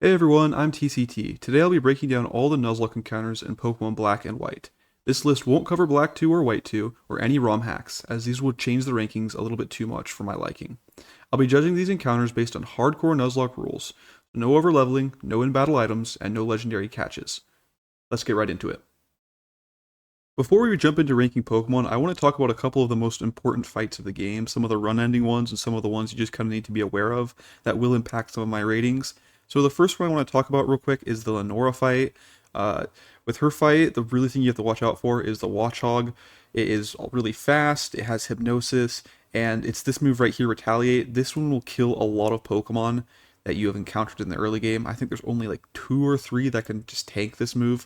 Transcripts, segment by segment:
Hey everyone, I'm TCT. Today I'll be breaking down all the Nuzlocke encounters in Pokemon Black and White. This list won't cover Black 2 or White 2, or any ROM hacks, as these would change the rankings a little bit too much for my liking. I'll be judging these encounters based on hardcore Nuzlocke rules. No overleveling, no in-battle items, and no legendary catches. Let's get right into it. Before we jump into ranking Pokemon, I want to talk about a couple of the most important fights of the game, some of the run-ending ones and some of the ones you just kind of need to be aware of that will impact some of my ratings. So the first one I want to talk about real quick is the Lenora fight. Uh, with her fight, the really thing you have to watch out for is the Watchog. It is really fast, it has Hypnosis, and it's this move right here, Retaliate. This one will kill a lot of Pokemon that you have encountered in the early game. I think there's only like 2 or 3 that can just tank this move.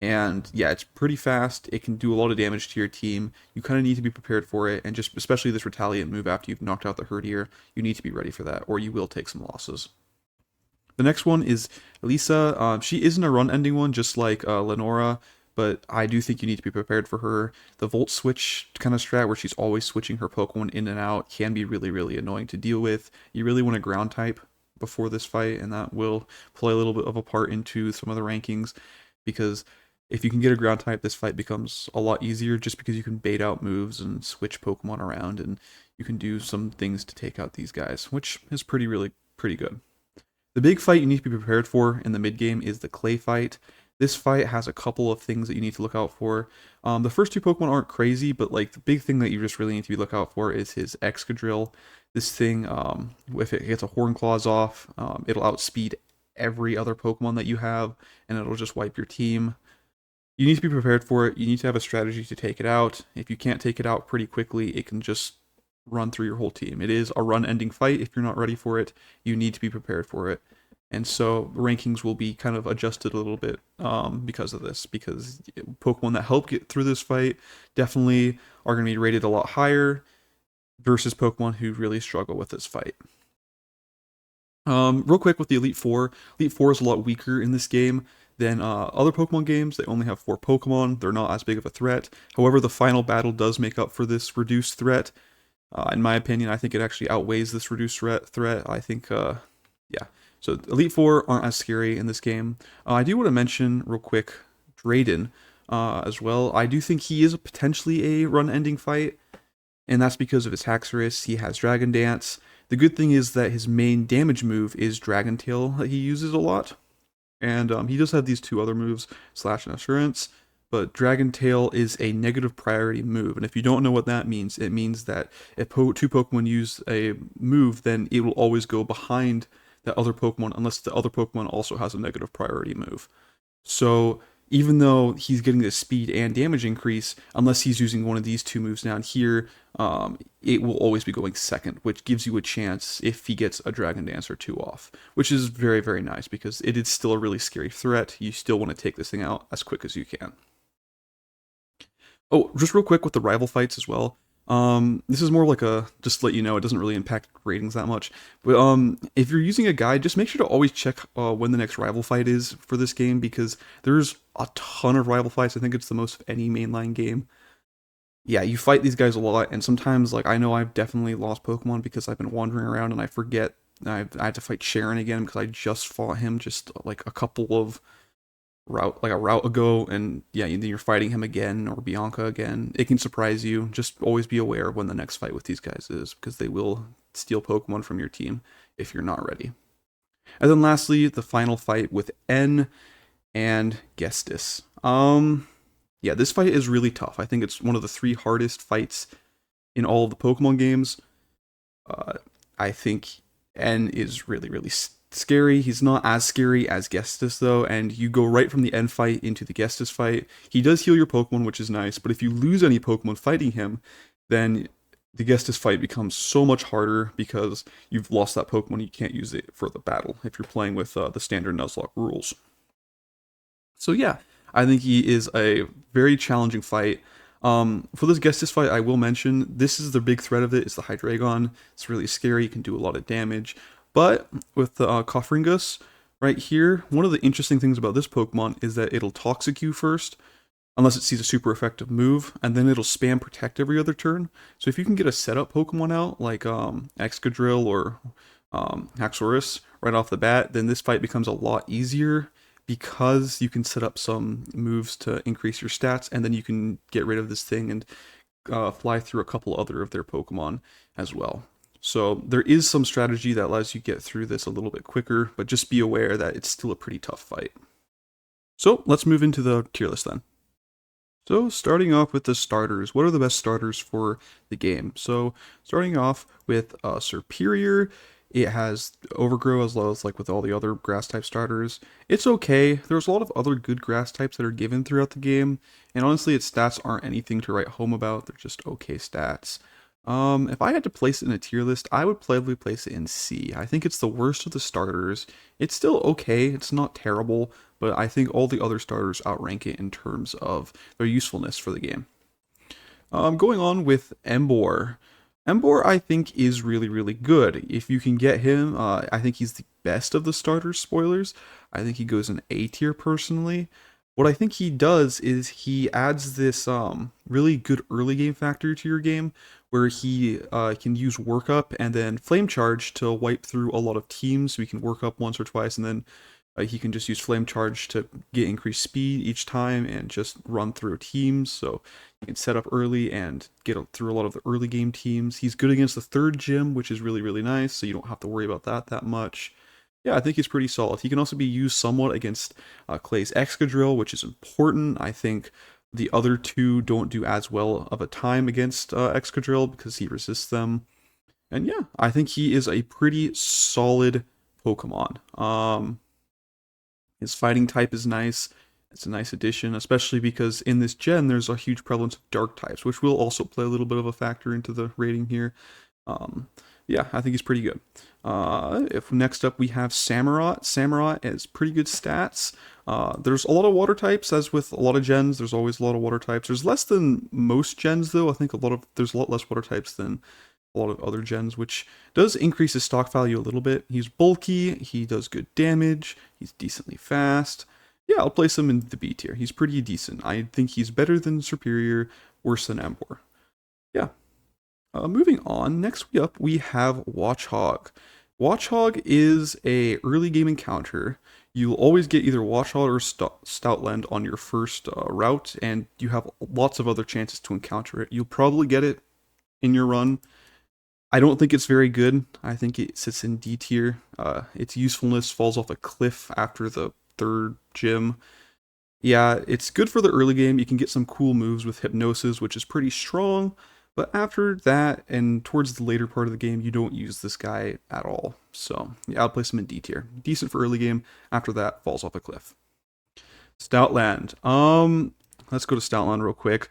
And yeah, it's pretty fast. It can do a lot of damage to your team. You kind of need to be prepared for it. And just especially this Retaliate move after you've knocked out the Herdier, you need to be ready for that, or you will take some losses. The next one is Elisa. She isn't a run-ending one, just like Lenora, but I do think you need to be prepared for her. The Volt Switch kind of strat, where she's always switching her Pokemon in and out, can be really, really annoying to deal with. You really want a ground type before this fight, and that will play a little bit of a part into some of the rankings, because if you can get a ground type, this fight becomes a lot easier just because you can bait out moves and switch Pokemon around, and you can do some things to take out these guys, which is pretty good. The big fight you need to be prepared for in the mid game is the Clay fight. This fight has a couple of things that you need to look out for. The first 2 Pokemon aren't crazy, but like the big thing that you just really need to be look out for is his Excadrill. This thing, if it gets a Horn Claws off, it'll outspeed every other Pokemon that you have, and it'll just wipe your team. You need to be prepared for it. You need to have a strategy to take it out. If you can't take it out pretty quickly, it can just run through your whole team. It is a run-ending fight. If you're not ready for it, you need to be prepared for it. And so rankings will be kind of adjusted a little bit because of this, because Pokemon that help get through this fight definitely are going to be rated a lot higher versus Pokemon who really struggle with this fight. Real quick with the Elite Four. Elite Four is a lot weaker in this game than other Pokemon games. They only have 4 Pokemon. They're not as big of a threat. However, the final battle does make up for this reduced threat. In my opinion, I think it actually outweighs this reduced threat. I think, yeah. So Elite Four aren't as scary in this game. I do want to mention real quick Drayden as well. I do think he is potentially a run-ending fight, and that's because of his Haxorus. He has Dragon Dance. The good thing is that his main damage move is Dragon Tail that he uses a lot. And he does have these 2 other moves, Slash and Assurance, but Dragon Tail is a negative priority move. And if you don't know what that means, it means that if 2 Pokemon use a move, then it will always go behind that other Pokemon unless the other Pokemon also has a negative priority move. So even though he's getting the speed and damage increase, unless he's using one of these 2 moves down here, it will always be going second, which gives you a chance if he gets a Dragon Dance or 2 off, which is very, very nice because it is still a really scary threat. You still want to take this thing out as quick as you can. Oh, just real quick with the rival fights as well. This is more like a, just to let you know, it doesn't really impact ratings that much. But if you're using a guide, just make sure to always check when the next rival fight is for this game, because there's a ton of rival fights. I think it's the most of any mainline game. Yeah, you fight these guys a lot, and sometimes, like, I know I've definitely lost Pokemon because I've been wandering around and I forget I had to fight Sharon again because I just fought him just like a couple of a route ago, and yeah, then you're fighting him again or Bianca again. It can surprise you. Just always be aware of when the next fight with these guys is, because they will steal Pokemon from your team if you're not ready. And then lastly, the final fight with N and Gestis. Yeah, this fight is really tough. I think it's one of the 3 hardest fights in all of the Pokemon games. I think N is really, really scary. He's not as scary as Gestis though, and you go right from the end fight into the Gestis fight. He does heal your Pokemon, which is nice, but if you lose any Pokemon fighting him, then the Gestis fight becomes so much harder because you've lost that Pokemon. You can't use it for the battle if you're playing with the standard Nuzlocke rules. So yeah, I think he is a very challenging fight. For this Gestis fight, I will mention, this is the big threat of it, is the Hydreigon. It's really scary, it can do a lot of damage. But with the Cofringus right here, one of the interesting things about this Pokemon is that it'll Toxic you first, unless it sees a super effective move, and then it'll spam Protect every other turn. So if you can get a setup Pokemon out, like Excadrill or Haxorus right off the bat, then this fight becomes a lot easier because you can set up some moves to increase your stats, and then you can get rid of this thing and fly through a couple other of their Pokemon as well. So there is some strategy that allows you to get through this a little bit quicker, but just be aware that it's still a pretty tough fight. So let's move into the tier list then. So starting off with the starters, what are the best starters for the game? So starting off with Superior, it has Overgrow as well as like with all the other grass type starters. It's okay. There's a lot of other good grass types that are given throughout the game, and honestly its stats aren't anything to write home about. They're just okay stats. If I had to place it in a tier list, I would probably place it in C. I think it's the worst of the starters. It's still okay, it's not terrible, but I think all the other starters outrank it in terms of their usefulness for the game. Going on with Embor. Embor, I think, is really, really good. If you can get him, I think he's the best of the starter spoilers. I think he goes in A tier personally. What I think he does is he adds this really good early game factor to your game, where he can use Work Up and then Flame Charge to wipe through a lot of teams. So he can Work Up once or twice, and then he can just use Flame Charge to get increased speed each time and just run through teams. So you can set up early and get through a lot of the early game teams. He's good against the third gym, which is really, really nice. So you don't have to worry about that much. Yeah, I think he's pretty solid. He can also be used somewhat against Clay's Excadrill, which is important. I think the other two don't do as well of a time against Excadrill because he resists them. And yeah, I think he is a pretty solid Pokemon. His fighting type is nice. It's a nice addition, especially because in this gen there's a huge prevalence of dark types, which will also play a little bit of a factor into the rating here. Yeah, I think he's pretty good. If next up we have Samurott. Samurott has pretty good stats. There's a lot of water types, as with a lot of gens. There's always a lot of water types. There's less than most gens, though. I think there's a lot less water types than a lot of other gens, which does increase his stock value a little bit. He's bulky. He does good damage. He's decently fast. Yeah, I'll place him in the B tier. He's pretty decent. I think he's better than Superior, worse than Embor. Yeah. Moving on, next up we have Watchog. Watchog is a early game encounter. You'll always get either Watchog or Stoutland on your first route, and you have lots of other chances to encounter it. You'll probably get it in your run. I don't think it's very good. I think it sits in D tier. Its usefulness falls off a cliff after the third gym. Yeah, it's good for the early game. You can get some cool moves with Hypnosis, which is pretty strong. But after that, and towards the later part of the game, you don't use this guy at all. So, yeah, I'll place him in D tier. Decent for early game. After that, falls off a cliff. Stoutland. Let's go to Stoutland real quick.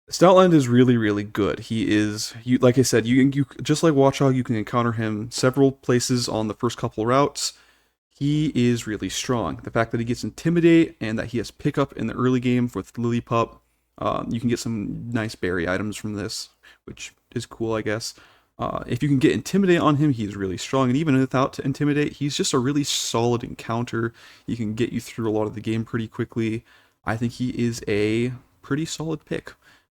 Stoutland is really, really good. He is, like I said, you just like Watchog, you can encounter him several places on the first couple routes. He is really strong. The fact that he gets Intimidate and that he has Pickup in the early game with Lillipup. You can get some nice berry items from this, which is cool, I guess. If you can get Intimidate on him, he's really strong. And even without Intimidate, he's just a really solid encounter. He can get you through a lot of the game pretty quickly. I think he is a pretty solid pick.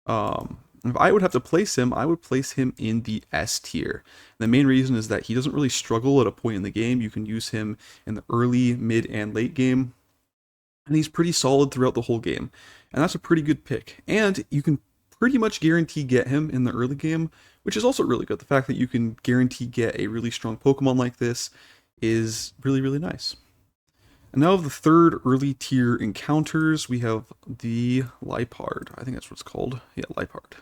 If I would have to place him, I would place him in the S tier. The main reason is that he doesn't really struggle at a point in the game. You can use him in the early, mid, and late game. And he's pretty solid throughout the whole game. And that's a pretty good pick. And you can pretty much guarantee get him in the early game, which is also really good. The fact that you can guarantee get a really strong Pokemon like this is really, really nice. And now of the third early tier encounters, we have the Liepard. I think that's what it's called. Yeah, Liepard.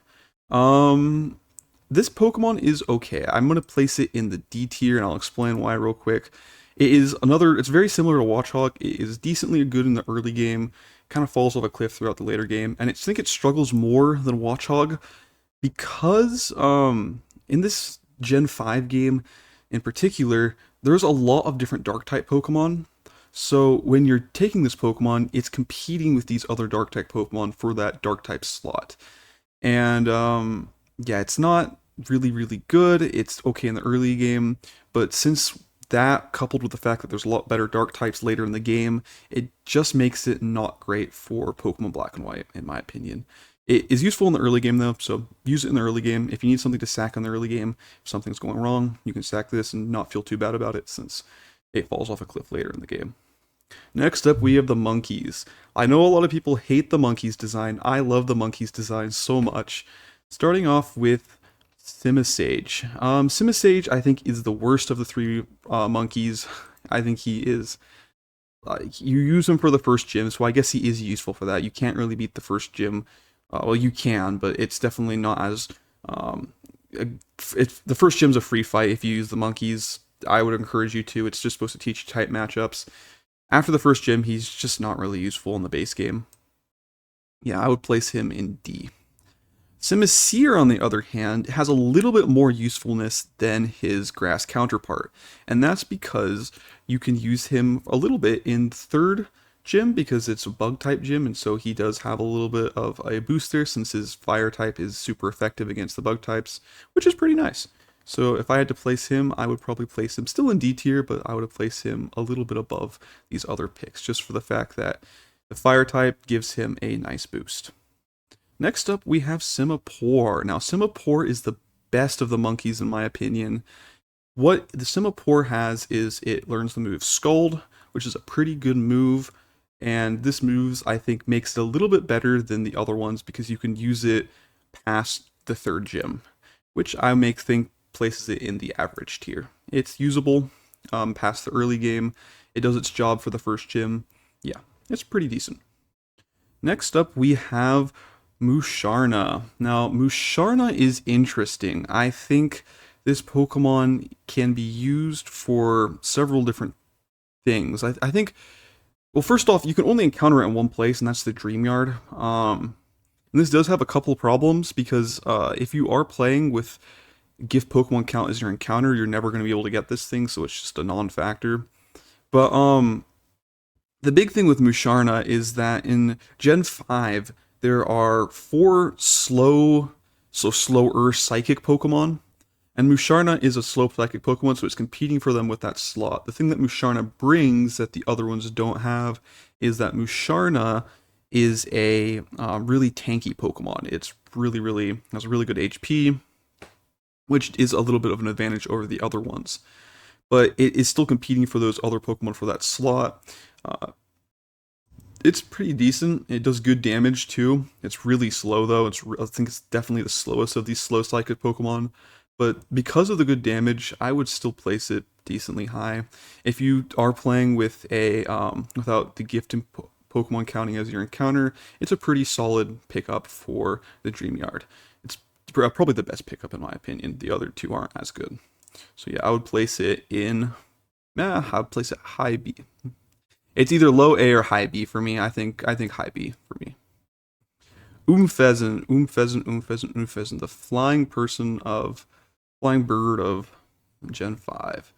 This Pokemon is okay. I'm going to place it in the D tier, and I'll explain why real quick. It's very similar to Watchog. It is decently good in the early game, kind of falls off a cliff throughout the later game, and I think it struggles more than Watchog because in this Gen 5 game in particular, there's a lot of different Dark-type Pokemon. So when you're taking this Pokemon, it's competing with these other Dark-type Pokemon for that Dark-type slot. And yeah, it's not really, really good. It's okay in the early game, but since that, coupled with the fact that there's a lot better dark types later in the game, it just makes it not great for Pokemon Black and White, in my opinion. It is useful in the early game though, so use it in the early game. If you need something to sack in the early game, if something's going wrong, you can sack this and not feel too bad about it since it falls off a cliff later in the game. Next up, we have the monkeys. I know a lot of people hate the monkeys design. I love the monkeys design so much. Starting off with Simisage. Simisage, I think, is the worst of the three monkeys. I think he is. You use him for the first gym, so I guess he is useful for that. You can't really beat the first gym. Well, you can, but it's definitely not as. The first gym's a free fight if you use the monkeys. I would encourage you to. It's just supposed to teach you type matchups. After the first gym, he's just not really useful in the base game. Yeah, I would place him in D. Simisear, on the other hand, has a little bit more usefulness than his grass counterpart, and that's because you can use him a little bit in third gym because it's a bug type gym, and so he does have a little bit of a boost there since his fire type is super effective against the bug types, which is pretty nice. So if I had to place him, I would probably place him still in D tier, but I would have placed him a little bit above these other picks, just for the fact that the fire type gives him a nice boost. Next up, we have Simipour. Now, Simipour is the best of the monkeys, in my opinion. What the Simipour has is it learns the move Scald, which is a pretty good move. And this moves, I think, makes it a little bit better than the other ones because you can use it past the third gym, which I think places it in the average tier. It's usable past the early game. It does its job for the first gym. Yeah, it's pretty decent. Next up, we have Musharna. Now, Musharna is interesting. I think this Pokemon can be used for several different things. I think, well, first off, you can only encounter it in one place, and that's the Dream Yard. And this does have a couple problems because if you are playing with gift Pokemon count as your encounter, you're never going to be able to get this thing, so it's just a non-factor. But the big thing with Musharna is that in Gen 5, there are 4 slower psychic Pokemon. And Musharna is a slow psychic Pokemon, so it's competing for them with that slot. The thing that Musharna brings that the other ones don't have is that Musharna is a really tanky Pokemon. It's really has a really good HP, which is a little bit of an advantage over the other ones. But it is still competing for those other Pokemon for that slot. It's pretty decent. It does good damage too. It's really slow though. I think it's definitely the slowest of these slow psychic Pokemon. But because of the good damage, I would still place it decently high. If you are playing with a without the gift and Pokemon counting as your encounter, it's a pretty solid pickup for the Dream Yard. It's probably the best pickup in my opinion. The other two aren't as good. So yeah, I would place it in. I'd place it high B. It's either low A or high B for me. I think high B for me. Umpheasant, the flying bird of Gen 5.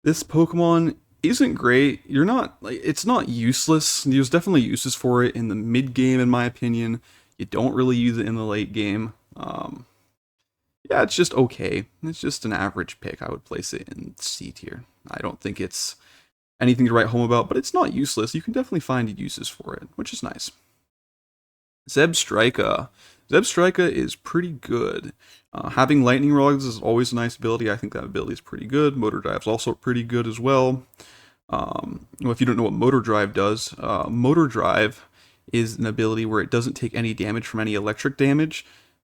This Pokemon isn't great. It's not useless. There's definitely uses for it in the mid game, in my opinion. You don't really use it in the late game. Yeah, it's just okay. It's just an average pick. I would place it in C tier. I don't think it's anything to write home about, but it's not useless. You can definitely find uses for it, which is nice. Zebstrika. Zebstrika is pretty good. Having lightning rods is always a nice ability. I think that ability is pretty good. Motor Drive is also pretty good as well. If you don't know what Motor Drive does, Motor Drive is an ability where it doesn't take any damage from any electric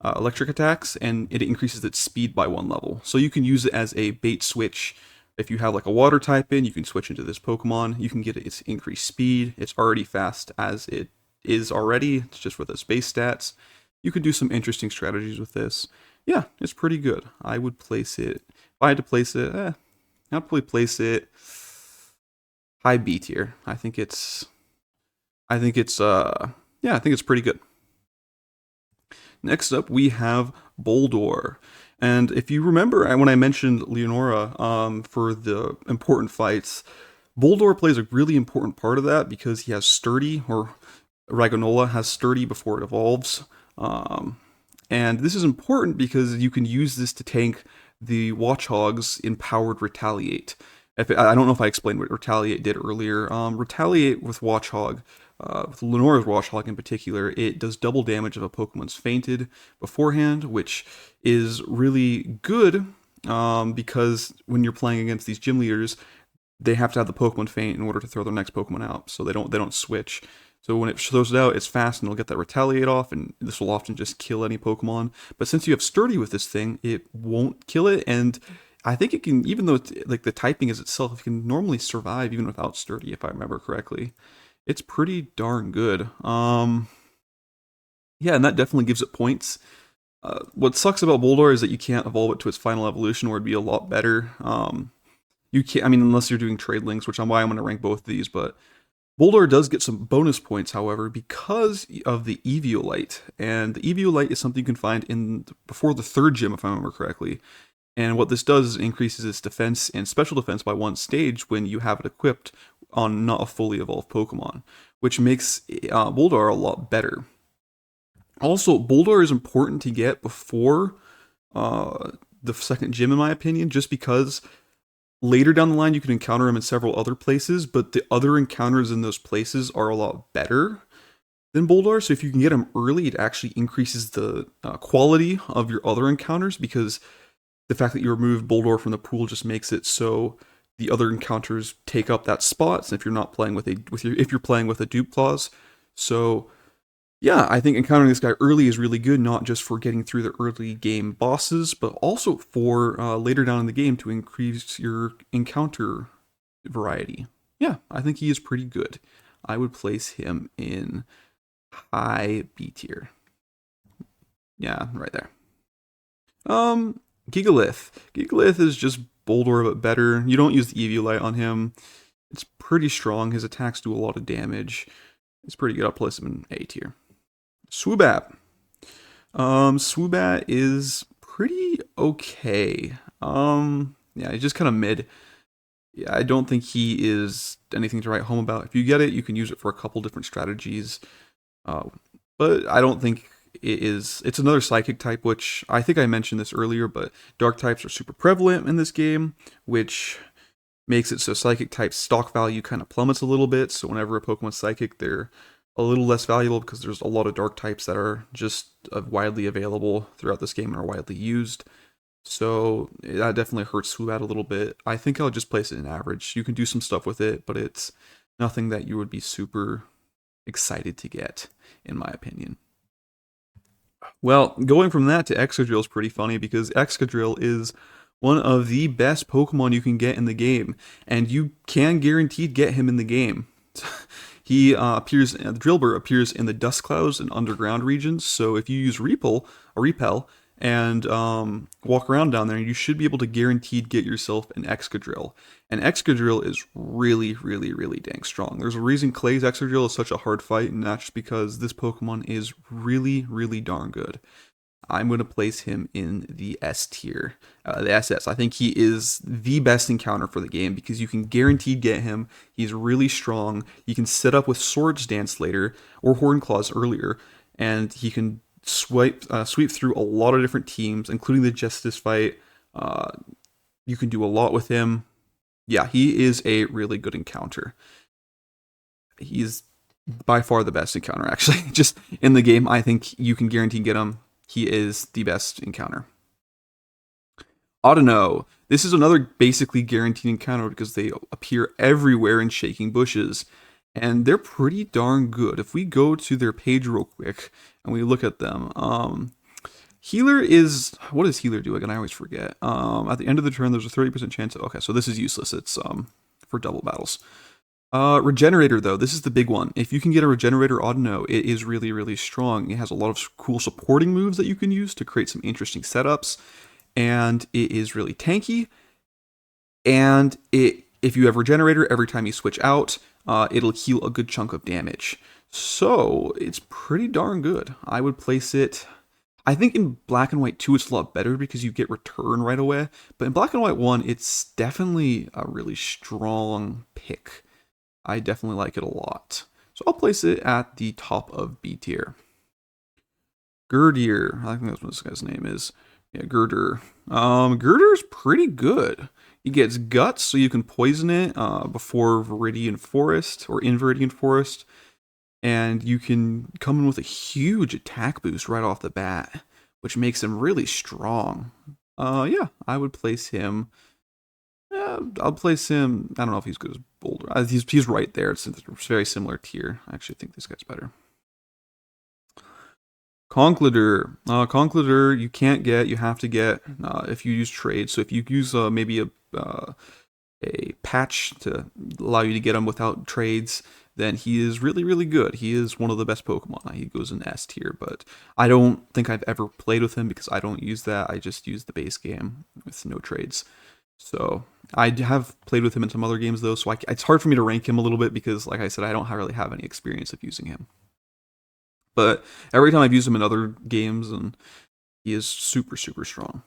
attacks, and it increases its speed by 1 level. So you can use it as a bait switch. If you have like a water type in, you can switch into this Pokemon. You can get its increased speed. It's already fast as it is already. It's just with its base stats. You could do some interesting strategies with this. Yeah, it's pretty good. I would place it. If I had to place it, I'd probably place it high B tier. I think it's pretty good. Next up, we have Boldore. And if you remember when I mentioned Leonora for the important fights, Boldore plays a really important part of that because he has Sturdy, or Ragnola has Sturdy before it evolves. And this is important because you can use this to tank the Watchog's empowered Retaliate. I don't know if I explained what Retaliate did earlier. Retaliate with Watchog with Lenore's Washhawk in particular, it does double damage if a Pokemon's fainted beforehand, which is really good because when you're playing against these gym leaders, they have to have the Pokemon faint in order to throw their next Pokemon out, so they don't switch. So when it throws it out, it's fast and it'll get that retaliate off, and this will often just kill any Pokemon. But since you have Sturdy with this thing, it won't kill it, and I think it can, even though it's, like the typing is itself, it can normally survive even without Sturdy, if I remember correctly. It's pretty darn good. Yeah, and that definitely gives it points. What sucks about Boldor is that you can't evolve it to its final evolution, where it'd be a lot better. You can't, I mean, unless you're doing trade links, which I'm why I'm going to rank both of these, but Boldor does get some bonus points, however, because of the Eviolite. And the Eviolite is something you can find in before the third gym, if I remember correctly. And what this does is increases its defense and special defense by one stage when you have it equipped on not a fully evolved Pokemon, which makes Boldor a lot better. Also, Boldor is important to get before the second gym, in my opinion, just because later down the line you can encounter him in several other places, but the other encounters in those places are a lot better than Boldor. So if you can get him early, it actually increases the quality of your other encounters, because the fact that you remove Boldor from the pool just makes it so the other encounters take up that spot. So if you're not playing if you're playing with a dupe clause. So yeah, I think encountering this guy early is really good, not just for getting through the early game bosses, but also for later down in the game to increase your encounter variety. Yeah, I think he is pretty good. I would place him in high B tier. Yeah, right there. Gigalith. Gigalith is just Boldor but better. You don't use the Eviolite on him. It's pretty strong. His attacks do a lot of damage. It's pretty good. I'll place him in A tier. Swoobat. Swoobat is pretty okay. Yeah, he's just kind of mid. Yeah, I don't think he is anything to write home about. If you get it, you can use it for a couple different strategies. But I don't think it is. It's another psychic type, which I think I mentioned this earlier, but dark types are super prevalent in this game, which makes it so psychic type stock value kind of plummets a little bit. So whenever a Pokemon's psychic, they're a little less valuable because there's a lot of dark types that are just widely available throughout this game and are widely used. So that definitely hurts Swoobat a little bit. I think I'll just place it in average. You can do some stuff with it, but it's nothing that you would be super excited to get, in my opinion. Well, going from that to Excadrill is pretty funny because Excadrill is one of the best Pokemon you can get in the game, and you can guaranteed get him in the game. He appears, the Drillbur appears in the dust clouds and underground regions. So if you use Repel, and walk around down there, you should be able to guaranteed get yourself an Excadrill. And Excadrill is really, really, really dang strong. There's a reason Clay's Excadrill is such a hard fight, and that's just because this Pokemon is really, really darn good. I'm going to place him in the S tier, the SS. I think he is the best encounter for the game because you can guaranteed get him. He's really strong. You can set up with Swords Dance later or Horn Claws earlier, and he can sweep through a lot of different teams, including the Justice fight. You can do a lot with him. Yeah, he is a really good encounter. He's by far the best encounter, actually. Just in the game, I think you can guarantee get him. He is the best encounter. Audino. This is another basically guaranteed encounter because they appear everywhere in Shaking Bushes. And they're pretty darn good. If we go to their page real quick and we look at them, Healer is, what does Healer do again? I always forget. At the end of the turn, there's a 30% chance. Okay, so this is useless. It's for double battles. Regenerator, though, this is the big one. If you can get a Regenerator Audino, it is really, really strong. It has a lot of cool supporting moves that you can use to create some interesting setups, and it is really tanky. And if you have Regenerator, every time you switch out, it'll heal a good chunk of damage. So it's pretty darn good. I would place it. I think in Black and White 2 it's a lot better because you get return right away. But in Black and White 1, it's definitely a really strong pick. I definitely like it a lot. So I'll place it at the top of B tier. Gurdir. I think that's what this guy's name is. Yeah, Girder. Girder's pretty good. He gets Guts, so you can poison it before Viridian Forest, or in Viridian Forest. and you can come in with a huge attack boost right off the bat, which makes him really strong. Yeah, I would place him. Yeah, I'll place him. I don't know if he's good as Boulder. He's right there. It's very similar tier. I actually think this guy's better. Concludor. Concludor you can't get. You have to get if you use trade. So if you use maybe a patch to allow you to get him without trades, then he is really, really good. He is one of the best Pokemon. He goes in S tier, but I don't think I've ever played with him because I don't use that. I just use the base game with no trades. So I have played with him in some other games though, so it's hard for me to rank him a little bit because, like I said, I don't really have any experience of using him. But every time I've used him in other games, and he is super, super strong.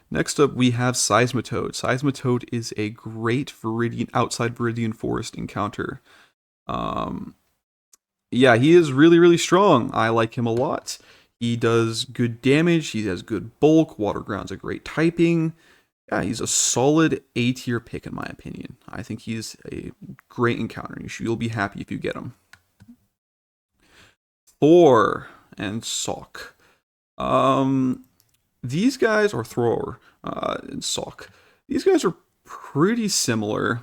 Next up, we have Seismitoad. Seismitoad is a great outside Viridian Forest encounter. Yeah, he is really, really strong. I like him a lot. He does good damage. He has good bulk. Water Ground's a great typing. Yeah, he's a solid A tier pick in my opinion. I think he's a great encounter. You'll be happy if you get him. Thor and Sock. These guys are Thrower and Sock. These guys are pretty similar.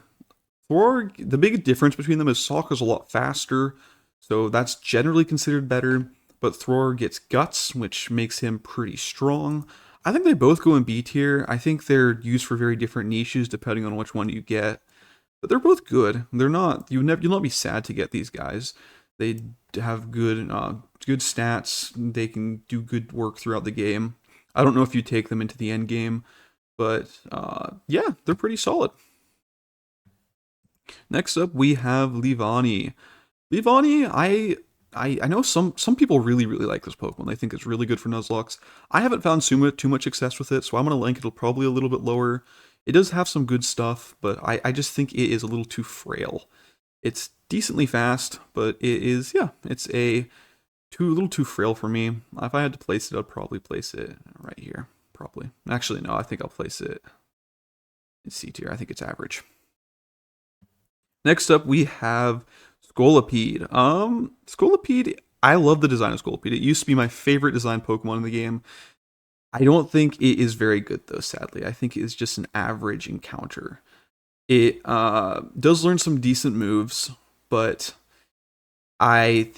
Thor, the big difference between them is Sock is a lot faster, so that's generally considered better. But Thrower gets Guts, which makes him pretty strong. I think they both go in B tier. I think they're used for very different niches depending on which one you get. But they're both good. They're not you'll not be sad to get these guys. They have good stats. They can do good work throughout the game. I don't know if you take them into the end game, but yeah, they're pretty solid. Next up, we have Leavanny. Leavanny, I know some people really like this Pokemon. They think it's really good for Nuzlocke. I haven't found too much success with it, so I'm gonna link it probably a little bit lower. It does have some good stuff, but I just think it is a little too frail. It's decently fast, but it's a little too frail for me. If I had to place it, I'd probably place it right here. Probably. Actually, no, I think I'll place it in C tier. I think it's average. Next up, we have Scolipede. Scolipede, I love the design of Scolipede. It used to be my favorite design Pokemon in the game. I don't think it is very good though, sadly. I think it's just an average encounter. It does learn some decent moves, but I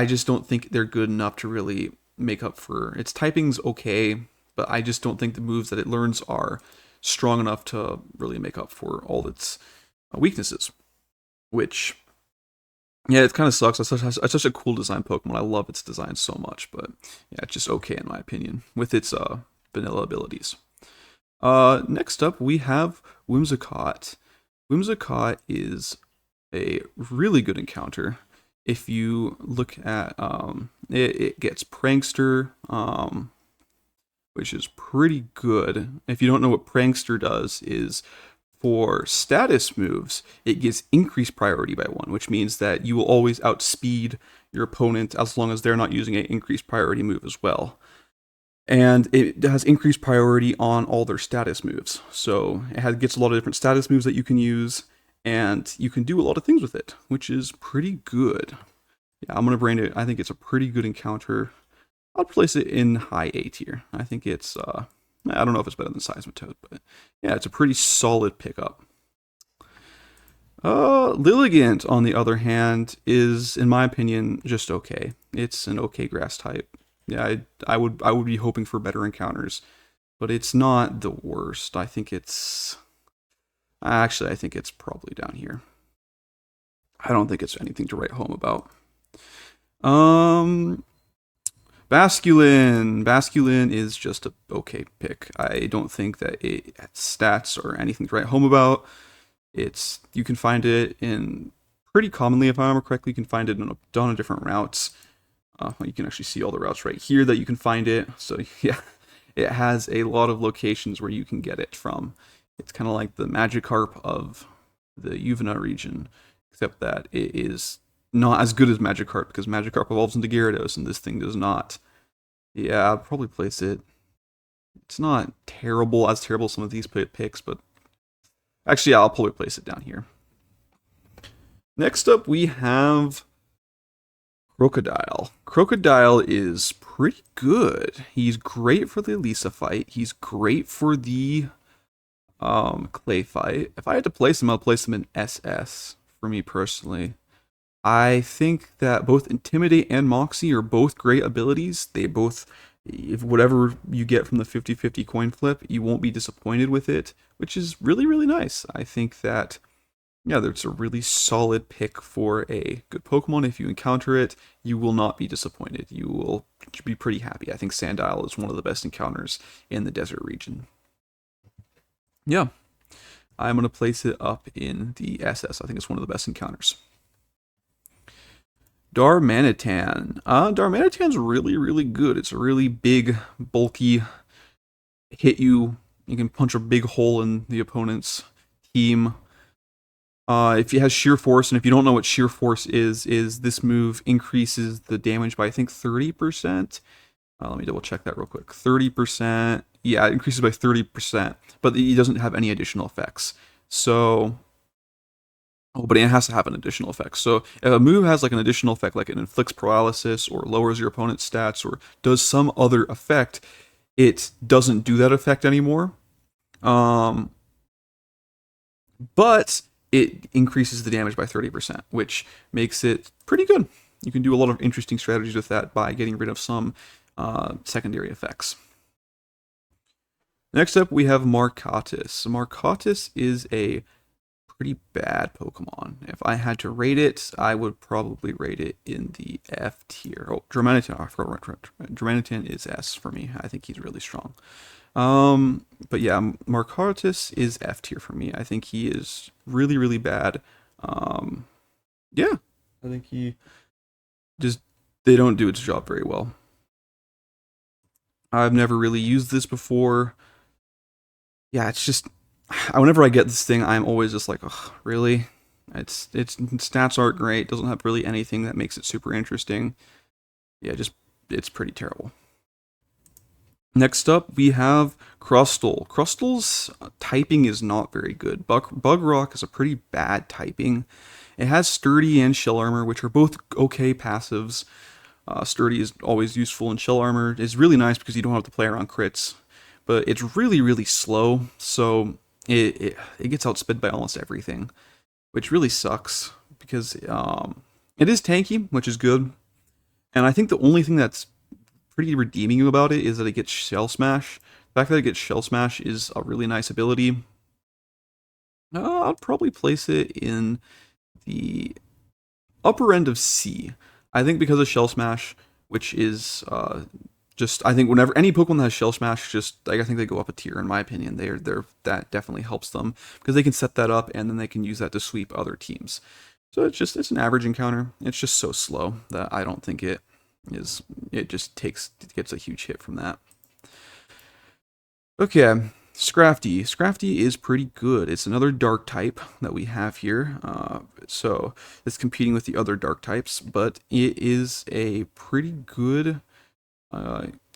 just don't think they're good enough to really make up for its typing's okay, but I just don't think the moves that it learns are strong enough to really make up for all its weaknesses. Which, yeah, it kind of sucks. It's such a cool design Pokemon. I love its design so much, but yeah, it's just okay in my opinion with its vanilla abilities. Next up, we have Whimsicott. Whimsicott is a really good encounter. If you look at it gets Prankster, which is pretty good. If you don't know what Prankster does, is for status moves, it gets increased priority by 1, which means that you will always outspeed your opponent as long as they're not using an increased priority move as well. And it has increased priority on all their status moves. So gets a lot of different status moves that you can use, and you can do a lot of things with it, which is pretty good. Yeah, I'm going to brand it. I think it's a pretty good encounter. I'll place it in high A tier. I think it's, I don't know if it's better than Seismitoad, but yeah, it's a pretty solid pickup. Lilligant, on the other hand, is, in my opinion, just okay. It's an okay grass type. Yeah, I would be hoping for better encounters, but it's not the worst. I think it's probably down here. I don't think it's anything to write home about. Basculin is just a okay pick. I don't think that it stats or anything to write home about. You can find it in pretty commonly, if I remember correctly, you can find it in a ton of different routes. You can actually see all the routes right here that you can find it. So yeah, it has a lot of locations where you can get it from. It's kind of like the Magikarp of the Uvena region, except that it is not as good as Magikarp because Magikarp evolves into Gyarados and this thing does not. Yeah, I'll probably place it. It's not terrible as some of these picks, but actually, yeah, I'll probably place it down here. Next up, we have Crocodile. Crocodile is pretty good. He's great for the Elisa fight. He's great for the Clay fight. If I had to place him, I'll place him in SS for me personally. I think that both Intimidate and Moxie are both great abilities. They both, if whatever you get from the 50-50 coin flip, you won't be disappointed with it, which is really, really nice. I think that, yeah, that's a really solid pick for a good Pokemon. If you encounter it, you will not be disappointed. You will be pretty happy. I think Sandile is one of the best encounters in the desert region. Yeah, I'm going to place it up in the SS. I think it's one of the best encounters. Darmanitan. Darmanitan's really, really good. It's a really big, bulky, hit you. You can punch a big hole in the opponent's team. If it has Sheer Force, and if you don't know what Sheer Force is this move increases the damage by, I think, 30%. Let me double check that real quick. 30%. Yeah, it increases by 30%, but it doesn't have any additional effects. So, oh, but it has to have an additional effect. So if a move has like an additional effect, like it inflicts paralysis or lowers your opponent's stats or does some other effect, it doesn't do that effect anymore. But it increases the damage by 30%, which makes it pretty good. You can do a lot of interesting strategies with that by getting rid of some secondary effects. Next up, we have Marcotus. Marcotus is a pretty bad Pokemon. If I had to rate it, I would probably rate it in the F tier. Oh, Dramanitan, I forgot. Dramanitan is S for me. I think he's really strong. But yeah, Marcotus is F tier for me. I think he is really, really bad. Yeah, I think he just, they don't do its job very well. I've never really used this before. Yeah, it's just, whenever I get this thing, I'm always just like, oh, really? Its stats aren't great. Doesn't have really anything that makes it super interesting. Yeah, just, it's pretty terrible. Next up, we have Crustle. Crustle's typing is not very good. Bug Rock is a pretty bad typing. It has Sturdy and Shell Armor, which are both okay passives. Sturdy is always useful, and Shell Armor is really nice because you don't have to play around crits. But it's really, really slow, so it gets outsped by almost everything, which really sucks because it is tanky, which is good. And I think the only thing that's pretty redeeming about it is that it gets Shell Smash. The fact that it gets Shell Smash is a really nice ability. I'll probably place it in the upper end of C. I think because of Shell Smash, which is just, I think whenever any Pokemon that has Shell Smash, just like, I think they go up a tier in my opinion. They're that definitely helps them because they can set that up and then they can use that to sweep other teams. So it's an average encounter. It's just so slow that I don't think it gets a huge hit from that. Okay, Scrafty. Scrafty is pretty good. It's another dark type that we have here. So it's competing with the other dark types, but it is a pretty good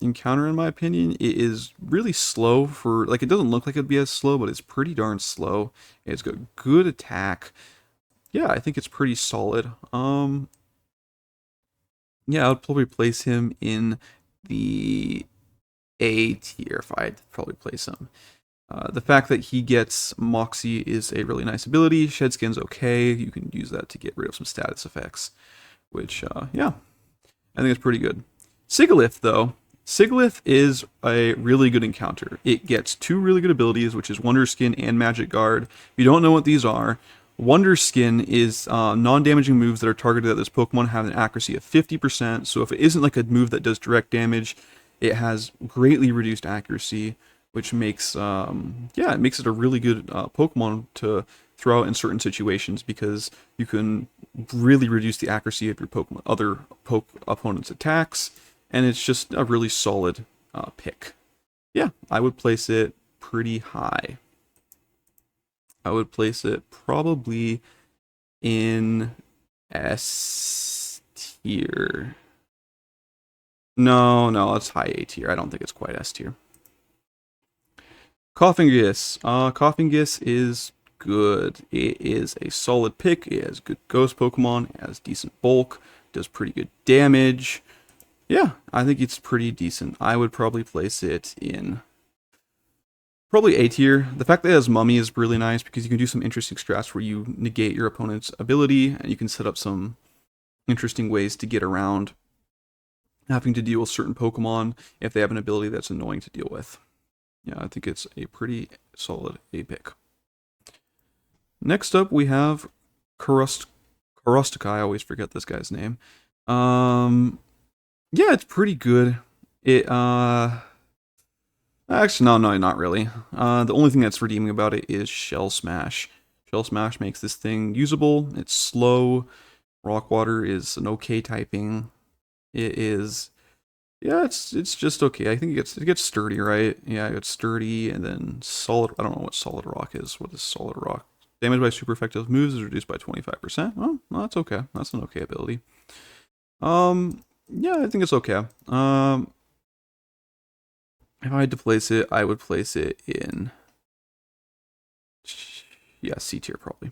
encounter in my opinion. It is really slow for, like, it doesn't look like it'd be as slow, but it's pretty darn slow. It's got good attack. Yeah, I think it's pretty solid. Yeah, I would probably place him in the A tier if I'd probably place him. The fact that he gets Moxie is a really nice ability. Shed Skin's okay. You can use that to get rid of some status effects, which, yeah, I think it's pretty good. Sigilyph, though. Sigilyph is a really good encounter. It gets two really good abilities, which is Wonder Skin and Magic Guard. If you don't know what these are, Wonder Skin is non-damaging moves that are targeted at this Pokemon have an accuracy of 50%. So if it isn't like a move that does direct damage, it has greatly reduced accuracy, which makes yeah, it makes it a really good Pokemon to throw out in certain situations because you can really reduce the accuracy of your other opponent's attacks, and it's just a really solid pick. Yeah, I would place it pretty high. I would place it probably in S tier. No, it's high A tier. I don't think it's quite S tier. Coffingus. Coffingus is good. It is a solid pick. It has good ghost Pokemon. It has decent bulk. does pretty good damage. Yeah, I think it's pretty decent. I would probably place it in probably A tier. The fact that it has Mummy is really nice because you can do some interesting strats where you negate your opponent's ability and you can set up some interesting ways to get around having to deal with certain Pokemon if they have an ability that's annoying to deal with. Yeah, I think it's a pretty solid A pick. Next up, we have Karustica. I always forget this guy's name. Yeah, it's pretty good. Actually, no, not really. The only thing that's redeeming about it is Shell Smash. Shell Smash makes this thing usable. It's slow. Rock Water is an okay typing. It is, yeah, it's just okay. I think it gets sturdy, right? Yeah, it gets sturdy, and then solid. I don't know what Solid Rock is. What is Solid Rock? Damage by super effective moves is reduced by 25%. Well, that's okay. That's an okay ability. Yeah, I think it's okay. If I had to place it, I would place it in, yeah, C tier probably.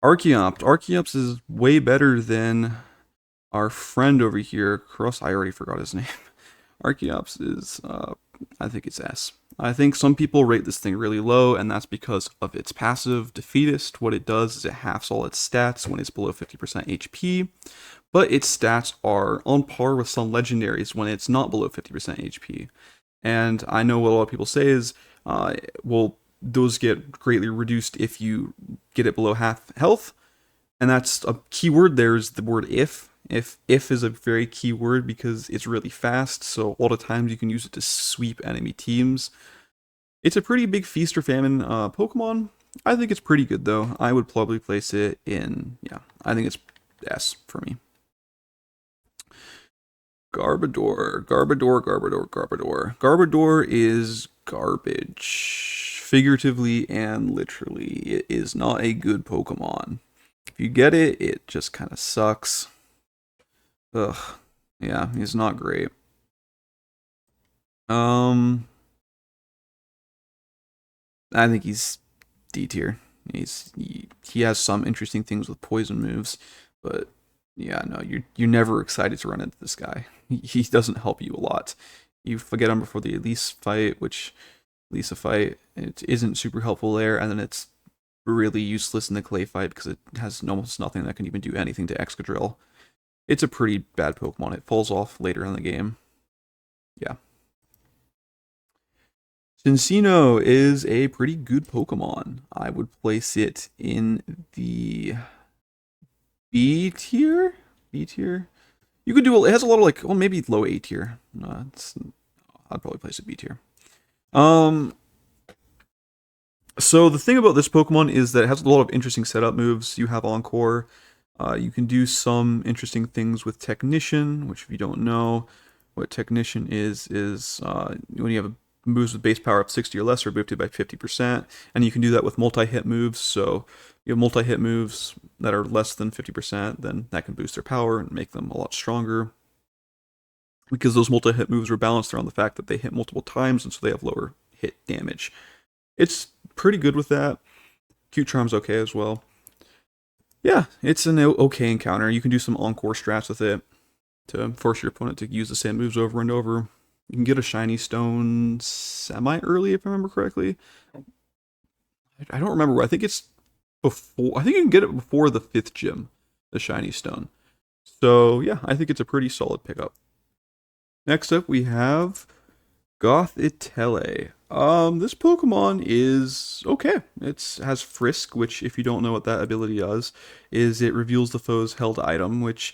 Archeops. Archeops is way better than our friend over here. I already forgot his name. Archeops is, I think it's S. I think some people rate this thing really low, and that's because of its passive Defeatist. What it does is it halves all its stats when it's below 50% HP, but its stats are on par with some legendaries when it's not below 50% HP. And I know what a lot of people say is, well, those get greatly reduced if you get it below half health, and that's a key word there is the word if. If is a very key word because it's really fast, so a lot of times you can use it to sweep enemy teams. It's a pretty big feast or famine Pokemon. I think it's pretty good though. I would probably place it in, yeah, I think it's S for me. Garbodor. Garbodor is garbage. Figuratively and literally. It is not a good Pokemon. If you get it, it just kind of sucks. Ugh. Yeah, he's not great. I think he's D tier. He has some interesting things with poison moves, but yeah, no, you're never excited to run into this guy. He doesn't help you a lot. You forget him before the Elise fight, which Lisa fight, it isn't super helpful there, and then it's really useless in the Clay fight because it has almost nothing that can even do anything to Excadrill. It's a pretty bad Pokemon. It falls off later in the game. Yeah. Cincino is a pretty good Pokemon. I would place it in the B tier? B tier? You could do, it has a lot of well, maybe low A tier. I'd probably place it B tier. So the thing about this Pokemon is that it has a lot of interesting setup moves. You have Encore. You can do some interesting things with Technician, which if you don't know, what Technician is when you have moves with base power up 60 or less are boosted by 50%, and you can do that with multi-hit moves. So you have multi-hit moves that are less than 50%, then that can boost their power and make them a lot stronger. Because those multi-hit moves are balanced around the fact that they hit multiple times, and so they have lower hit damage. It's pretty good with that. Cute Charm's okay as well. Yeah, it's an okay encounter. You can do some Encore strats with it to force your opponent to use the same moves over and over. You can get a Shiny Stone semi-early, if I remember correctly. I don't remember. I think it's before. I think you can get it before the 5th gym, the Shiny Stone. So, yeah, I think it's a pretty solid pickup. Next up, we have Gothitelle. This Pokemon is okay. It has Frisk, which, if you don't know what that ability does, is it reveals the foe's held item, which,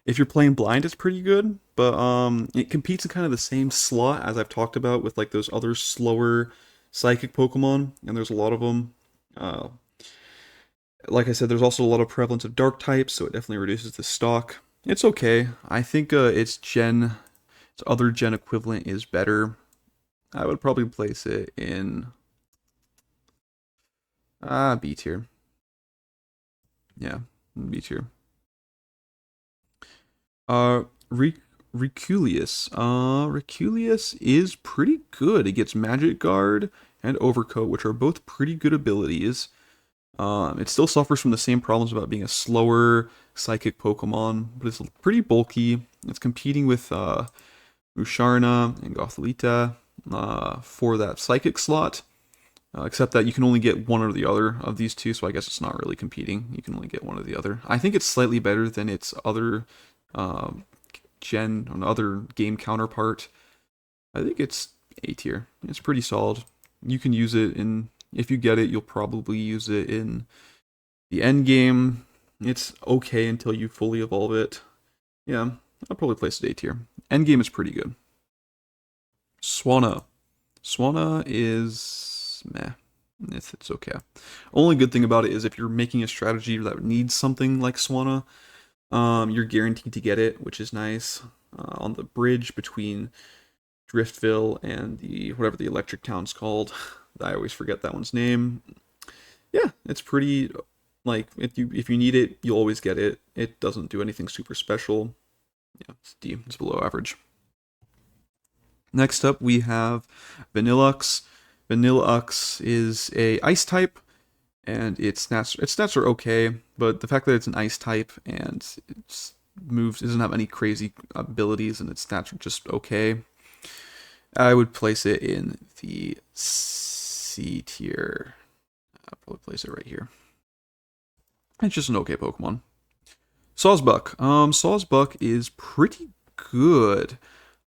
if you're playing blind, it's pretty good. But it competes in kind of the same slot as I've talked about with those other slower psychic Pokemon, and there's a lot of them. Like I said, there's also a lot of prevalence of dark types, so it definitely reduces the stock. It's okay. I think its other gen equivalent is better. I would probably place it in B tier. Yeah, B tier. Riculeus. Riculeus is pretty good. It gets Magic Guard and Overcoat, which are both pretty good abilities. It still suffers from the same problems about being a slower psychic Pokemon, but it's pretty bulky. It's competing with Musharna and Gothorita for that psychic slot. Except that you can only get one or the other of these two, so I guess it's not really competing. You can only get one or the other. I think it's slightly better than its other uh, other game counterpart. I think it's A tier. It's pretty solid. You can use it in, if you get it, you'll probably use it in the end game. It's okay until you fully evolve it. Yeah, I'll probably place it A tier. End game is pretty good. Swanna. Swanna is meh. It's okay. Only good thing about it is if you're making a strategy that needs something like Swanna, you're guaranteed to get it, which is nice. On the bridge between Driftville and the whatever the electric town's called, I always forget that one's name. Yeah, it's pretty. Like if you need it, you'll always get it. It doesn't do anything super special. Yeah, it's D. It's below average. Next up, we have Vanillux. Vanillux is a ice type, and its stats are okay, but the fact that it's an ice type and its moves doesn't have any crazy abilities and its stats are just okay, I would place it in the C tier. I'll probably place it right here. It's just an okay Pokemon. Sawsbuck. Sawsbuck is pretty good.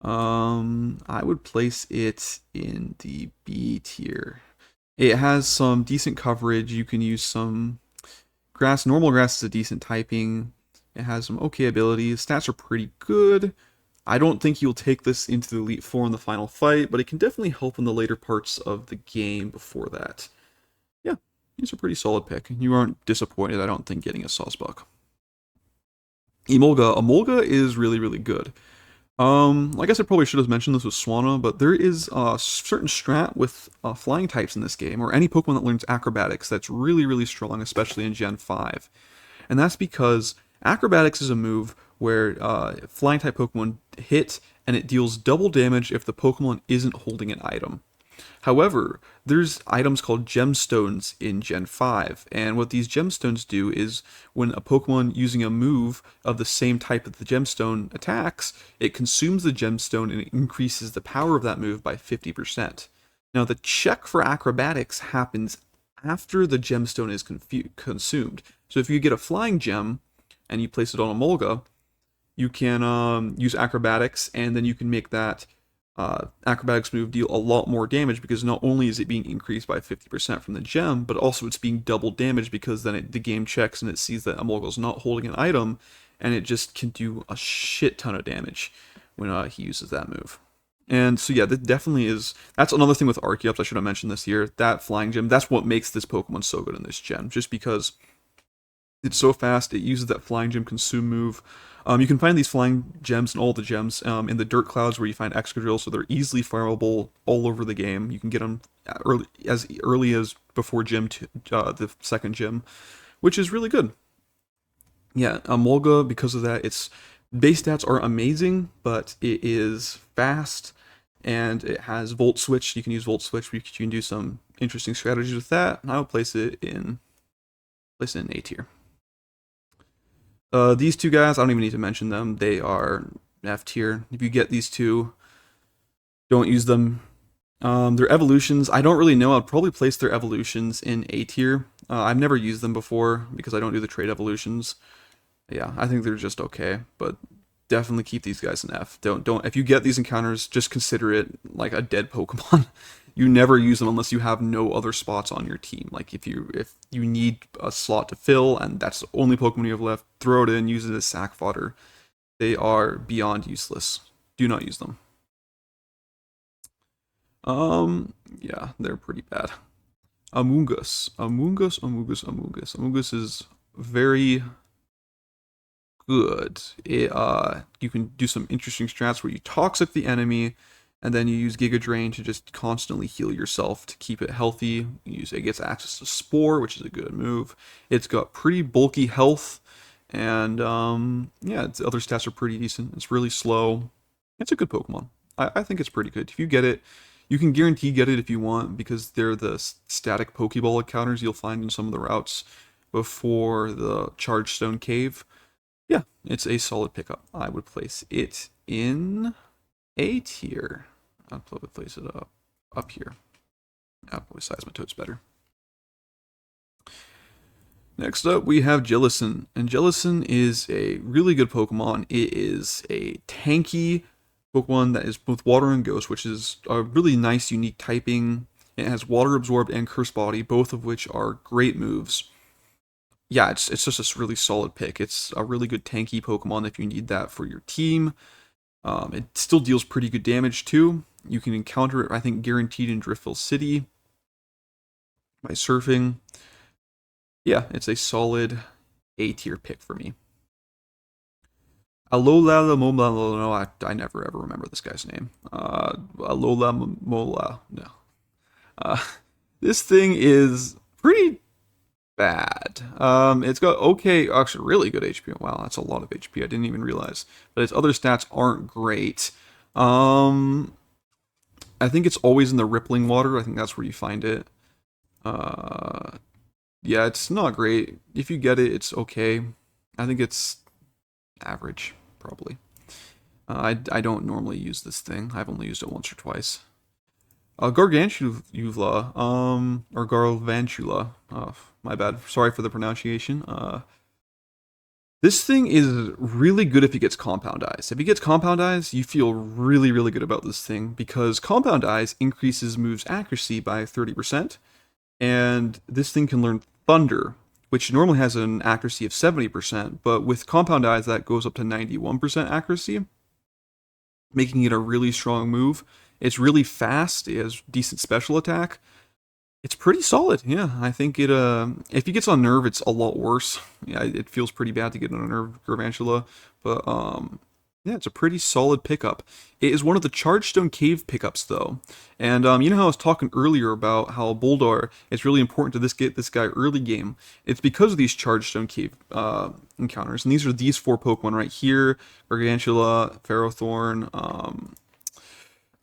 I would place it in the B tier. It has some decent coverage. You can use some grass. Normal grass is a decent typing. It has some okay abilities. Stats are pretty good. I don't think you'll take this into the Elite Four in the final fight, but it can definitely help in the later parts of the game before that. Yeah, it's a pretty solid pick. You aren't disappointed, I don't think, getting a Sawsbuck. Emolga. Emolga is really, really good. I guess I probably should have mentioned this with Swanna, but there is a certain strat with flying types in this game, or any Pokemon that learns acrobatics that's really, really strong, especially in Gen 5. And that's because acrobatics is a move where flying type Pokemon hit and it deals double damage if the Pokemon isn't holding an item. However, there's items called gemstones in Gen 5, and what these gemstones do is when a Pokemon using a move of the same type that the gemstone attacks, it consumes the gemstone and it increases the power of that move by 50%. Now, the check for acrobatics happens after the gemstone is consumed. So if you get a flying gem and you place it on a Molga, you can use acrobatics, and then you can make that acrobatics move deal a lot more damage because not only is it being increased by 50% from the gem, but also it's being double damaged because then the game checks and it sees that Amolgo's not holding an item, and it just can do a shit ton of damage when he uses that move. And so yeah, that definitely is. That's another thing with Archeops. I should have mentioned this here. That flying gem. That's what makes this Pokemon so good in this gen. Just because it's so fast, it uses that flying gem consume move. You can find these flying gems and all the gems in the dirt clouds where you find Excadrill, so they're easily farmable all over the game. You can get them early as before the second gym, which is really good. Yeah, Molga, because of that, its base stats are amazing, but it is fast and it has Volt Switch. You can use Volt Switch, you can do some interesting strategies with that. And I would place it in A tier. These two guys, I don't even need to mention them. They are F tier. If you get these two, don't use them. Their evolutions, I don't really know. I'd probably place their evolutions in A tier. I've never used them before because I don't do the trade evolutions. Yeah, I think they're just okay, but definitely keep these guys in F. Don't if you get these encounters, just consider it like a dead Pokemon. You never use them unless you have no other spots on your team. Like if you need a slot to fill and that's the only Pokemon you have left, throw it in, use it as sack fodder. They are beyond useless. Do not use them. Yeah, they're pretty bad. Amoonguss. Amoonguss is very good. You can do some interesting strats where you toxic the enemy, and then you use Giga Drain to just constantly heal yourself to keep it healthy. It gets access to Spore, which is a good move. It's got pretty bulky health, and yeah, its other stats are pretty decent. It's really slow. It's a good Pokemon. I think it's pretty good. If you get it, You can guarantee get it if you want because they're the static Pokeball encounters you'll find in some of the routes before the Charged Stone Cave. Yeah, it's a solid pickup. I would place it in A tier. I'll probably place it up here. I'll probably size my toads better. Next up, we have Jellicent, and Jellicent is a really good Pokemon. It is a tanky Pokemon that is both Water and Ghost, which is a really nice, unique typing. It has Water Absorbed and Curse Body, both of which are great moves. Yeah, it's just a really solid pick. It's a really good tanky Pokemon if you need that for your team. It still deals pretty good damage too. You can encounter it, I think, guaranteed in Driftville City by surfing. Yeah, it's a solid A tier pick for me. Alola Mola, no, I never ever remember this guy's name. Alola Mola, no. Uh, this thing is pretty bad. It's got okay, actually really good HP. Wow, that's a lot of HP. I didn't even realize. But its other stats aren't great. I think it's always in the rippling water. I think that's where you find it. Yeah, it's not great. If you get it, it's okay. I think it's average, probably. I don't normally use this thing. I've only used it once or twice. Gargantula, or Garvantula. Oh, my bad. Sorry for the pronunciation. This thing is really good if he gets Compound Eyes. If he gets Compound Eyes, you feel really, really good about this thing because Compound Eyes increases moves accuracy by 30%, and this thing can learn Thunder, which normally has an accuracy of 70%, but with Compound Eyes, that goes up to 91% accuracy, making it a really strong move. It's really fast, it has decent special attack. It's pretty solid, yeah. I think it, if he gets on Nerve, it's a lot worse. Yeah, it feels pretty bad to get on a Nerve Garvantula, but, yeah, it's a pretty solid pickup. It is one of the Chargestone Cave pickups, though. And you know how I was talking earlier about how Boldar, it's really important to get this guy early game. It's because of these Chargestone Cave encounters. And these are these 4 Pokemon right here. Gargantula, Ferrothorn,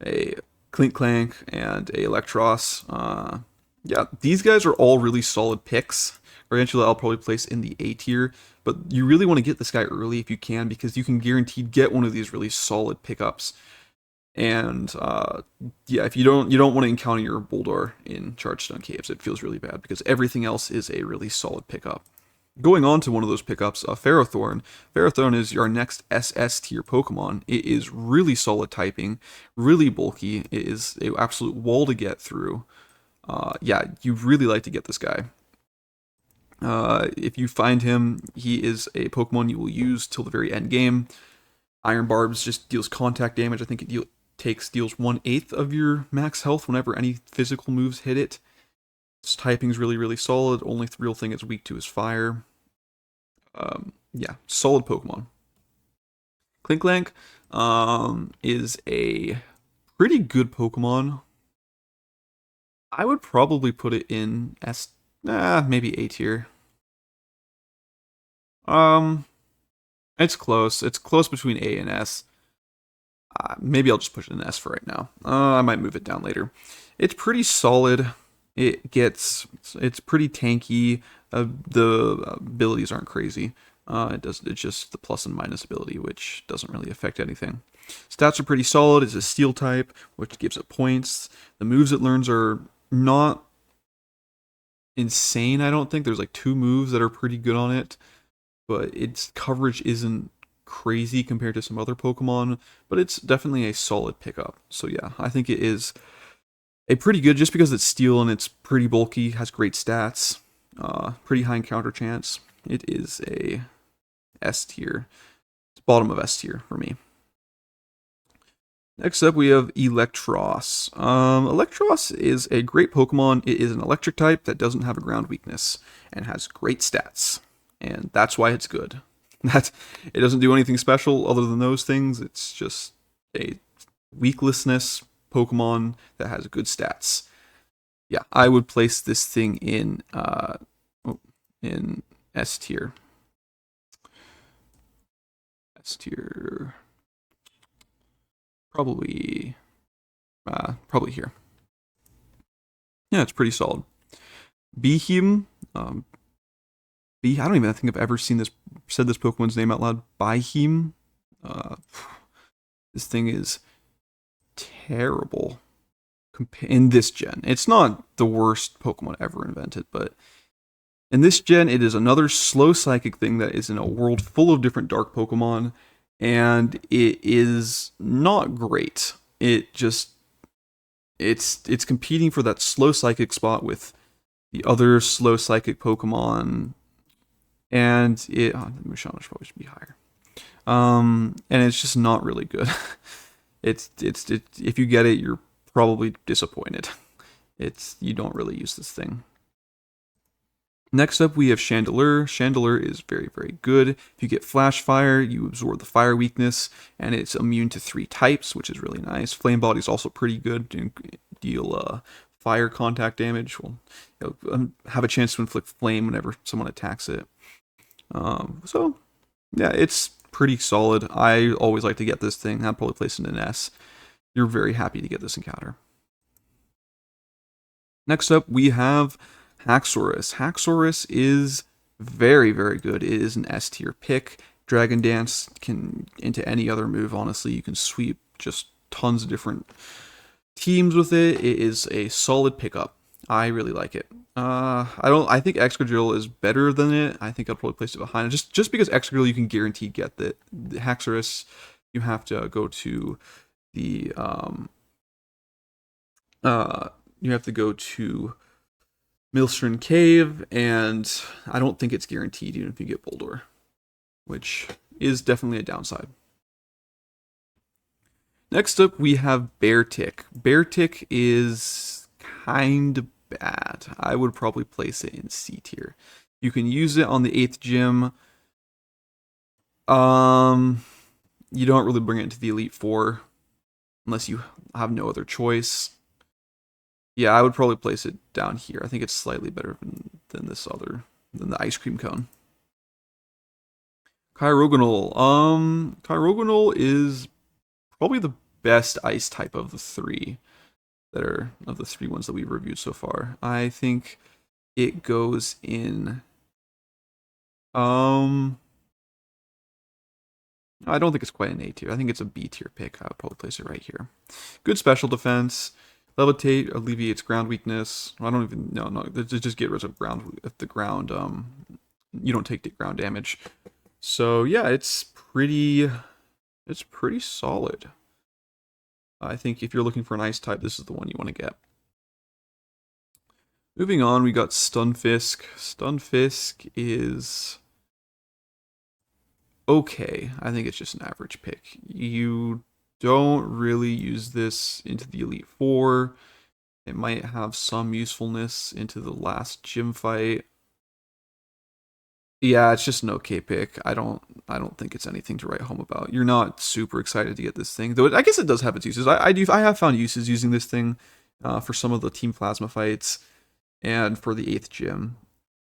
a Clink Clank, and a Electros. Yeah, these guys are all really solid picks. Gargantula I'll probably place in the A tier, but you really want to get this guy early if you can because you can guaranteed get one of these really solid pickups. And yeah, if you don't want to encounter your Boldar in Chargestone Caves, it feels really bad because everything else is a really solid pickup. Going on to one of those pickups, Ferrothorn. Ferrothorn is your next SS tier Pokemon. It is really solid typing, really bulky. It is an absolute wall to get through. Yeah, you really like to get this guy. If you find him, he is a Pokemon you will use till the very end game. Iron Barbs just deals contact damage. I think it deals 1/8 of your max health whenever any physical moves hit it. Its typing is really, really solid. Only real thing it's weak to is fire. Yeah, solid Pokemon. Klinklank is a pretty good Pokemon. I would probably put it in maybe A tier. It's close. It's close between A and S. Maybe I'll just push it in S for right now. I might move it down later. It's pretty solid. It's pretty tanky. The abilities aren't crazy. It's just the plus and minus ability, which doesn't really affect anything. Stats are pretty solid. It's a steel type, which gives it points. The moves it learns are not insane, I don't think. There's like 2 moves that are pretty good on it, but its coverage isn't crazy compared to some other Pokemon, but it's definitely a solid pickup. So yeah, I think it is a pretty good, just because it's steel and it's pretty bulky, has great stats, pretty high encounter chance. It is a S tier. It's bottom of S tier for me. Next up, we have Electros. Electros is a great Pokemon. It is an electric type that doesn't have a ground weakness and has great stats, and that's why it's good. It doesn't do anything special other than those things. It's just a weaklessness Pokemon that has good stats. Yeah, I would place this thing in S tier. S tier. Probably Probably here. Yeah, it's pretty solid. Behem, I don't even think I've ever said this Pokemon's name out loud. Behem. Uh, this thing is terrible in this gen. It's not the worst Pokemon ever invented, but in this gen, it is another slow psychic thing that is in a world full of different dark Pokemon, and it is not great. It's competing for that slow psychic spot with the other slow psychic Pokemon, and the Mushana probably should be higher. And it's just not really good. If you get it, you're probably disappointed. You don't really use this thing. Next up, we have Chandelure. Chandelure is very, very good. If you get Flash Fire, you absorb the fire weakness, and it's immune to 3 types, which is really nice. Flame Body is also pretty good. Deal fire contact damage. Will have a chance to inflict flame whenever someone attacks it. So, yeah, it's pretty solid. I always like to get this thing. I'd probably place it in an S. You're very happy to get this encounter. Next up, we have Haxorus. Haxorus is very, very good. It is an S tier pick. Dragon Dance can into any other move, honestly. You can sweep just tons of different teams with it. It is a solid pickup. I really like it. I think Excadrill is better than it. I think I'll probably place it behind it. Just because Excadrill you can guarantee get the Haxorus, you have to go to the you have to go to Milstern Cave, and I don't think it's guaranteed even if you get Boldor, which is definitely a downside. Next up, we have Beartic. Beartic is kind of bad. I would probably place it in C tier. You can use it on the 8th gym. You don't really bring it into the Elite Four unless you have no other choice. Yeah, I would probably place it down here. I think it's slightly better than the ice cream cone. Kyrogonal. Kyrogonal is probably the best ice type of the 3 of the 3 ones that we've reviewed so far. I think it goes in. I don't think it's quite an A tier. I think it's a B tier pick. I would probably place it right here. Good special defense. Levitate alleviates ground weakness. I don't even no. Just get rid of ground if the ground you don't take the ground damage. So yeah, it's pretty solid. I think if you're looking for an ice type, this is the one you want to get. Moving on, we got Stunfisk. Stunfisk is okay. I think it's just an average pick. You don't really use this into the Elite Four. It might have some usefulness into the last gym fight. Yeah, it's just an okay pick. I don't think it's anything to write home about. You're not super excited to get this thing, though. I guess it does have its uses. I have found uses using this thing for some of the Team Plasma fights and for the 8th gym.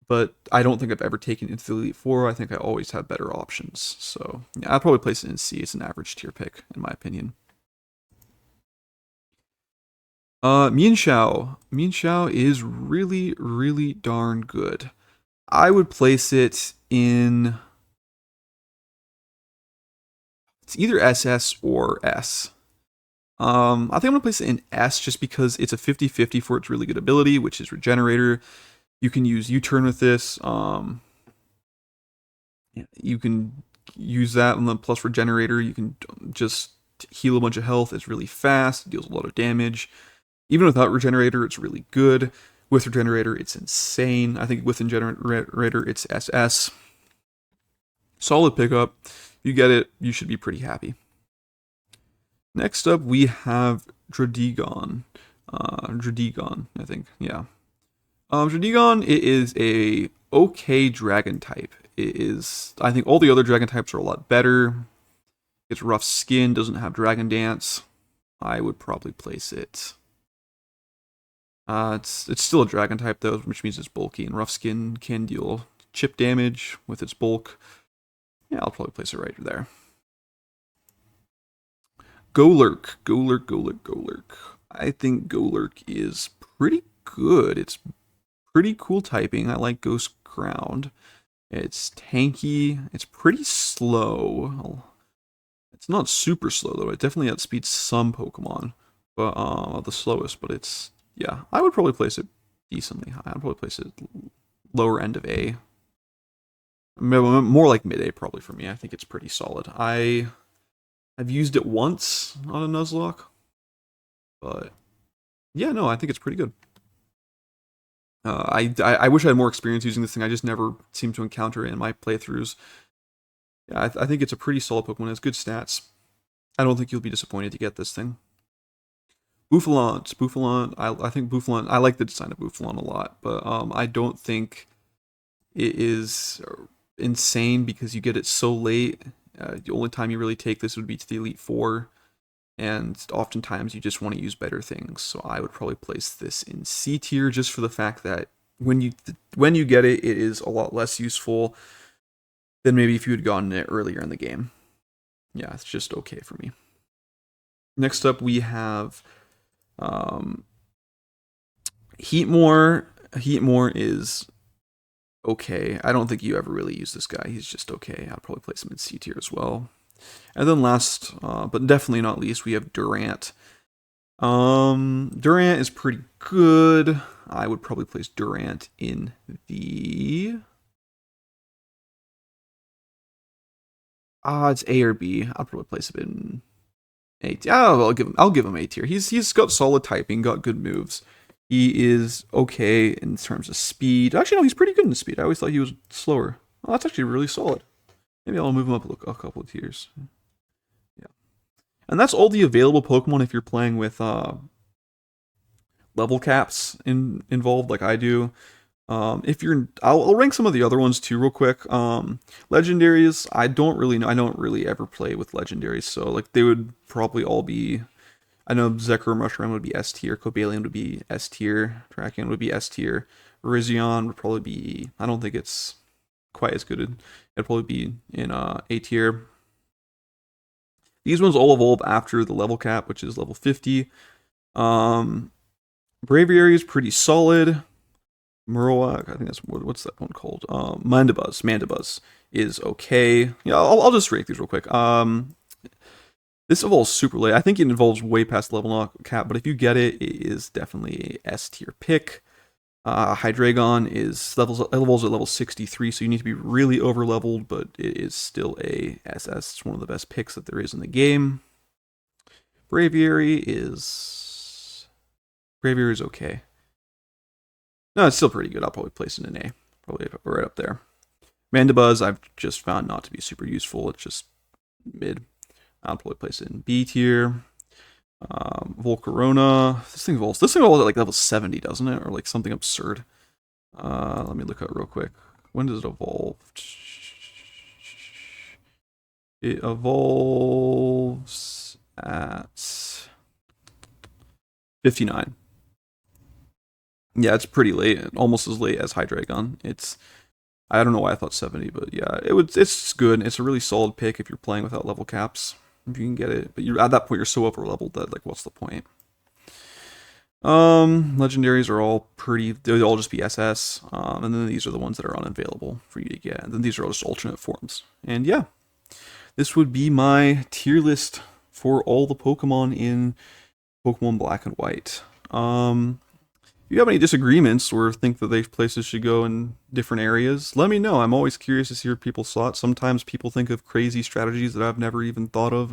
But I don't think I've ever taken it into the Elite Four. I think I always have better options. So yeah, I'd probably place it in C. It's an average tier pick, in my opinion. Mienshao. Mienshao is really, really darn good. I would place it in. It's either SS or S. I think I'm going to place it in S just because it's a 50-50 for its really good ability, which is Regenerator. You can use U-Turn with this. You can use that, and then plus Regenerator, you can just heal a bunch of health. It's really fast, deals a lot of damage. Even without Regenerator, it's really good. With Regenerator, it's insane. I think with Regenerator, it's SS. Solid pickup. You get it, you should be pretty happy. Next up, we have Dradigon. Dradigon, I think, yeah. Dradigon, it is a okay dragon type. It is, I think all the other dragon types are a lot better. It's rough skin, doesn't have Dragon Dance. I would probably place it. It's still a dragon type though, which means it's bulky, and rough skin can deal chip damage with its bulk. Yeah, I'll probably place it right there. Golurk. I think Golurk is pretty good. It's pretty cool typing. I like Ghost Ground. It's tanky. It's pretty slow. It's not super slow though. It definitely outspeeds some Pokemon, but the slowest. But it's yeah. I would probably place it decently high. I'd probably place it lower end of A. More like mid A probably for me. I think it's pretty solid. I've used it once on a Nuzlocke, but yeah, no, I think it's pretty good. I wish I had more experience using this thing. I just never seem to encounter it in my playthroughs. Yeah, I think it's a pretty solid Pokemon. It has good stats. I don't think you'll be disappointed to get this thing. Bouffalant. I think Bouffalant. I like the design of Bouffalant a lot, but I don't think it is insane because you get it so late. The only time you really take this would be to the Elite Four, and oftentimes you just want to use better things. So I would probably place this in C tier just for the fact that when you get it, it is a lot less useful than maybe if you had gotten it earlier in the game. Yeah, it's just okay for me. Next up, we have Heatmore. Heatmore is okay. I don't think you ever really use this guy. He's just okay. I'd probably place him in C tier as well. And then last, but definitely not least, we have Durant. Durant is pretty good. I would probably place Durant in the it's A or B. I'll probably place him in A tier. Oh, I'll give him A tier. He's got solid typing, got good moves. He is okay in terms of speed. Actually, no, he's pretty good in speed. I always thought he was slower. Oh, that's actually really solid. Maybe I'll move him up a couple of tiers. Yeah. And that's all the available Pokemon if you're playing with level caps involved like I do. If you're, I'll rank some of the other ones too real quick. Legendaries, I don't really know. I don't really ever play with legendaries, so like they would probably all be. I know Zekrom Mushroom would be S tier, Cobalion would be S tier, Trakion would be S tier, Virizion would probably be. I don't think it's quite as good. It'd probably be in A tier. These ones all evolve after the level cap, which is level 50. Braviary is pretty solid. Marowak, I think that's what's that one called? Mandibuzz is okay. Yeah, I'll just rate these real quick. This evolves super late. I think it evolves way past level cap, but if you get it, it is definitely a S tier pick. Hydreigon evolves at level 63, so you need to be really over leveled, but it is still a SS. It's one of the best picks that there is in the game. Braviary is okay. No, it's still pretty good. I'll probably place it in A. Probably right up there. Mandibuzz, I've just found not to be super useful. It's just mid. I'll probably place it in B tier. Volcarona. This thing evolves at like level 70, doesn't it? Or like something absurd. Let me look at it real quick. When does it evolve? It evolves at 59. Yeah, it's pretty late, almost as late as Hydreigon. I don't know why I thought 70, but yeah, it's good. It's a really solid pick if you're playing without level caps. If you can get it, but at that point you're so over leveled that like what's the point? Legendaries are all they'll all just be SS. And then these are the ones that are unavailable for you to get. And then these are all just alternate forms. And yeah, this would be my tier list for all the Pokemon in Pokemon Black and White. If you have any disagreements or think that these places should go in different areas, let me know. I'm always curious to hear people's thoughts. Sometimes people think of crazy strategies that I've never even thought of,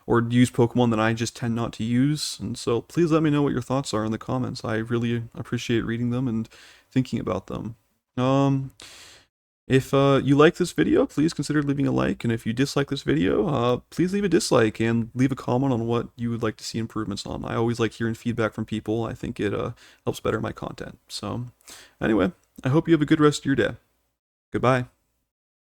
or use Pokemon that I just tend not to use. And so please let me know what your thoughts are in the comments. I really appreciate reading them and thinking about them. If you like this video, please consider leaving a like, and if you dislike this video, please leave a dislike and leave a comment on what you would like to see improvements on. I always like hearing feedback from people. I think it helps better my content. So anyway, I hope you have a good rest of your day. Goodbye.